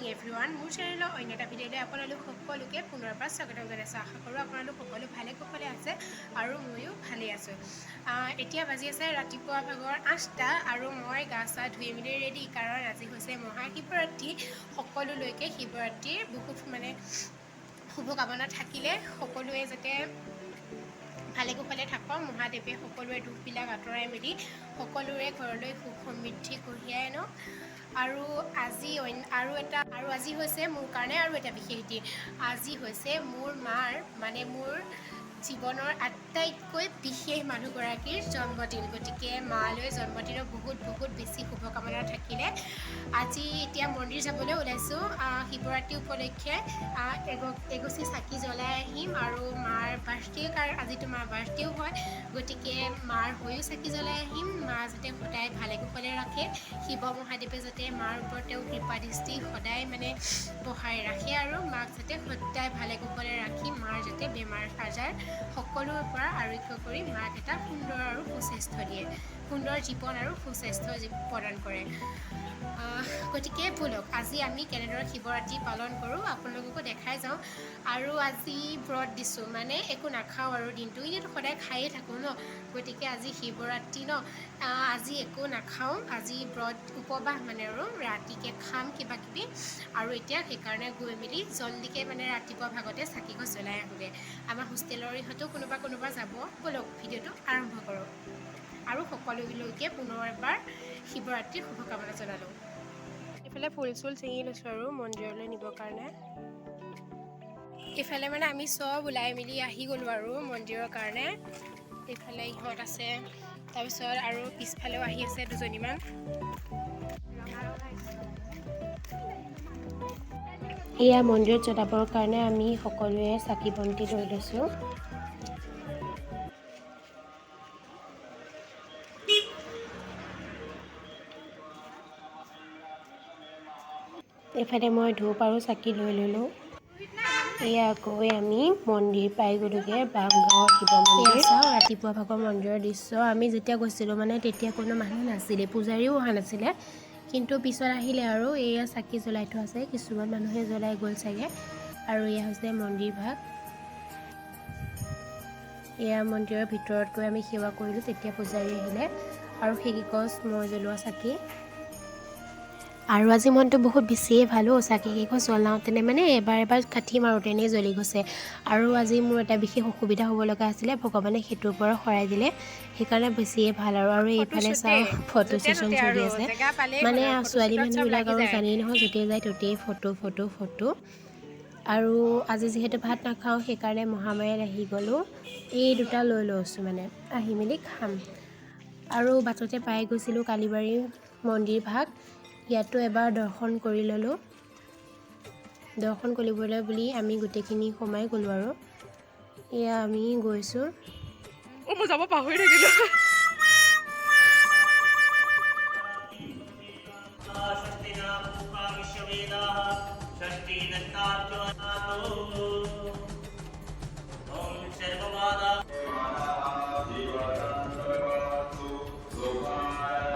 Morning everyone মোৰ চেনেলৰ অন্য এটা ভিডিঅ'লৈ আপোনালোক সকলোকে পুনৰবাৰ স্বাগতম জনাইছোঁ। আশা কৰোঁ আপোনালোক সকলো ভালে কুশলে আছে আৰু ময়ো ভালেই আছোঁ। এতিয়া বাজি আছে ৰাতিপুৱা ভাগৰ 8টা আৰু মই গা চা ধুই মেলি ৰেডি, কাৰণ আজি হৈছে মহাশিৱৰাত্ৰি। সকলোলৈকে শিৱৰাত্ৰিৰ বহুত শুভকামনা থাকিলে সকলোৱে যাতে ভালে কুশলে থাকক, মহাদেৱে সকলোৰে দুখবিলাক আঁতৰাই মেলি সকলোৰে ঘৰলৈ সুখ সমৃদ্ধি কঢ়িয়াই আনক। আৰু আজি হৈছে মোৰ কাৰণে আৰু এটা বিশেষ দিন। আজি হৈছে মোৰ মাৰ মোৰ জীৱনৰ আটাইতকৈ বিশেষ মানুহগৰাকীৰ জন্মদিন। গতিকে মালৈ জন্মদিনৰ বহুত বেছি শুভকামনা থাকিলে। আজি এতিয়া মন্দিৰ যাবলৈ ওলাইছোঁ। শিৱৰাত্ৰি উপলক্ষে এগছি চাকি জ্বলাই আহিম আৰু মাৰ বাৰ্থডে, কাৰণ আজিতো মাৰ বাৰ্থডেও হয়। গতিকে মাৰ হৈও চাকি জ্বলাই আহিম। মা যাতে সদায় ভালে কুশলে ৰাখে, শিৱ মহাদেৱে যাতে মাৰ ওপৰত তেওঁ কৃপা দৃষ্টি সদায় বহাই ৰাখে আৰু মাক যাতে সদায় ভালে কুশলে ৰাখি মাৰ যাতে বেমাৰ আজাৰ সকলোৰে পৰা আৰোগ্য কৰি মাক এটা সুন্দৰ আৰু সুস্বাস্থ্য দিয়ে, সুন্দৰ জীৱন আৰু সুস্বাস্থ্য প্ৰদান কৰে। গতিকে ব'লক আজি আমি কেনেদৰে শিৱৰাত্ৰি পালন কৰোঁ আপোনালোককো দেখাই যাওঁ। আৰু আজি ব্ৰত দিছোঁ, একো নাখাওঁ আৰু দিনটো, এনেইতো সদায় খায়ে থাকোঁ ন। গতিকে আজি শিৱৰাত্ৰি ন, আজি একো নাখাওঁ। আজি ব্ৰত উপবাস আৰু ৰাতিকৈ খাম কিবা কিবি। আৰু এতিয়া সেইকাৰণে গৈ মেলি জল্দিকৈ ৰাতিপুৱা ভাগতে চাকি গছ জ্বলাই আহোঁগৈ। আমাৰ হোষ্টেলৰ ইহঁতেও কোনোবা যাব। ব'লক ভিডিঅ'টো আৰম্ভ কৰোঁ আৰু সকলোলৈকে পুনৰ এবাৰ শিৱৰাত্ৰিৰ শুভকামনা জনালোঁ। এইফালে ফুল চুল ছিঙি লৈছোঁ আৰু মন্দিৰলৈ নিবৰ কাৰণে। এইফালে আমি চব ওলাই মেলি আহি গ'লোঁ আৰু মন্দিৰৰ কাৰণে। এইফালে ইহঁত আছে, তাৰপিছত আৰু পিছফালেও আহি আছে দুজনীমান। এয়া মন্দিৰত জ্বলাবৰ কাৰণে আমি সকলোৱে চাকি বন্তি লৈ লৈছোঁ। এইফালে মই ধূপ আৰু চাকি লৈ ল'লোঁ। এয়া গৈ আমি মন্দিৰ পাই গ'লোগৈ, বামগাঁৱৰ শিৱ মন্দিৰ। চাওঁ ৰাতিপুৱা ভাগৰ মন্দিৰৰ দৃশ্য। আমি যেতিয়া গৈছিলোঁ তেতিয়া কোনো মানুহ নাছিলে, পূজাৰীও অহা নাছিলে। কিন্তু পিছত আহিলে আৰু এয়া চাকি জ্বলাই থোৱা আছে, কিছুমান মানুহে জ্বলাই গ'ল চাগে। আৰু এয়া হৈছে মন্দিৰ ভাগ। এয়া মন্দিৰৰ ভিতৰত গৈ আমি সেৱা কৰিলোঁ, তেতিয়া পূজাৰী আহিলে আৰু সেইকেইগছ মই জ্বলোৱা চাকি। আৰু আজি মনটো বহুত বেছিয়ে ভালো, চাকি কেইগছ জ্বলাওঁতেনে এবাৰ কাঠি মাৰোঁতেনে জ্বলি গৈছে। আৰু আজি মোৰ এটা বিশেষ অসুবিধা হ'ব লগা আছিলে, ভগৱানে সেইটোৰ পৰা সৰাই দিলে, সেইকাৰণে বেছিয়ে ভাল। আৰু এইফালে চাওঁ ফটো ছেশ্যন চলি আছে। ছোৱালী মানুহবিলাক আৰু জানেই নহয়, য'তেই যায় ত'তেই ফটো। আৰু আজি যিহেতু ভাত নাখাওঁ, সেইকাৰণে মহামায়াত আহি গ'লোঁ। এই দুটা লৈ লৈছোঁ, আহি মেলি খাম। আৰু বাটতে পাই গৈছিলোঁ কালীবাৰী মন্দিৰ ভাগ, ইয়াতো এবাৰ দৰ্শন কৰি ল'লোঁ। দৰ্শন কৰিবলৈ বুলি আমি গোটেইখিনি সোমাই গ'লোঁ আৰু এয়া আমি গৈছোঁ। মই যাব পাহৰি থাকিলোঁ।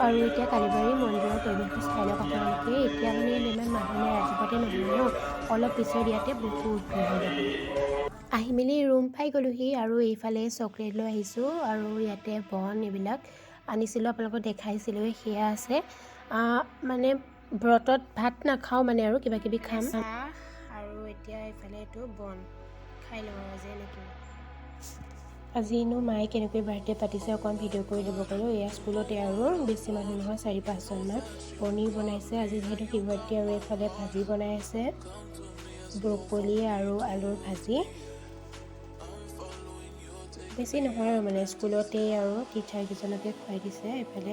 আৰু এতিয়া কালীবাৰী মন্দিৰৰ পৰিৱেশটো চাই লওক আপোনালোকে। এতিয়া ইমান মানুহ নাই, ৰাতিপুৱাতে নহয় ন, অলপ পিছত ইয়াতে বহুত ভিৰ হৈ যাব। আহি মেলি ৰুম পাই গ'লোহি আৰু এইফালে চকলেট লৈ আহিছোঁ আৰু ইয়াতে বন এইবিলাক আনিছিলোঁ, আপোনালোকক দেখাইছিলোঁ। সেয়া আছে, ব্ৰতত ভাত নাখাওঁ আৰু কিবা কিবি খাম। আৰু এতিয়া এইফালে এইটো বন খাই লওঁ আজি এনেকৈ। আজিনো মায়ে কেনেকৈ বাৰ্থডে পাতিছে অকণ ভিডিঅ' কৰি দিব ক'লোঁ। এয়া স্কুলতে আৰু বেছি মানুহ নহয়, 4-5জনমান। পনীৰ বনাইছে আজি যিহেতু শিৱৰাত্ৰি, আৰু এইফালে ভাজি বনাই আছে, ব্ৰকলি আৰু আলুৰ ভাজি। বেছি নহয় আৰু স্কুলতে আৰু টিচাৰকেইজনকে খুৱাই দিছে। এইফালে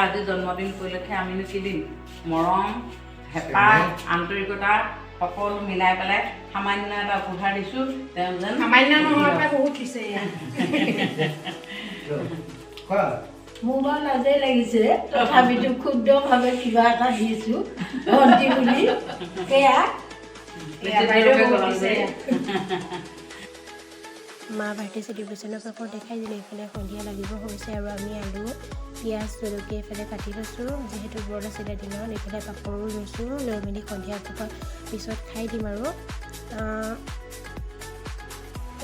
আজি জন্মদিন উপলক্ষে আমিনো কি দিম, মৰম, হেঁপাহ, আন্তৰিকতা সকলো মিলাই পেলাই সামান্য এটা উপহাৰ দিছোঁ। তেওঁ যেন সামান্য নহয়, বহুত দিছে। মোৰ বাৰু লাজেই লাগিছে, তথাপিতো ক্ষুদ্ৰভাৱে কিবা এটা দিছোঁ ভণ্টি বুলি। সেয়া মা বাৰ্থডে চেলিব্ৰেশ্যনৰ পৰা দেখাই দিলে। এইফালে সন্ধিয়া লাগিব হৈছে আৰু আমি আলু পিঁয়াজ জলকীয়া এইফালে কাটি লৈছোঁ, যিহেতু ব্ৰত আছিলে দিনত। এইফালে পাপৰো লৈছোঁ, লৈ মেলি সন্ধিয়া পিছত খাই দিম আৰু।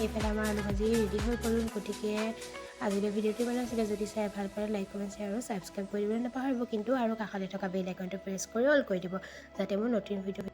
এইফালে আমাৰ আলু ভাজি ৰেডি হৈ গ'ল। গতিকে আজিলৈ ভিডিঅ'টো বনাইছিলে, যদি চাই ভাল পালে লাইক কমেণ্ট শ্বেয়াৰ আৰু ছাবস্ক্ৰাইব কৰিবলৈ নাপাহৰিব। কিন্তু আৰু কাষতে থকা বেল আইকনটো প্ৰেছ কৰি অল কৰি দিব, যাতে মোৰ নতুন ভিডিঅ'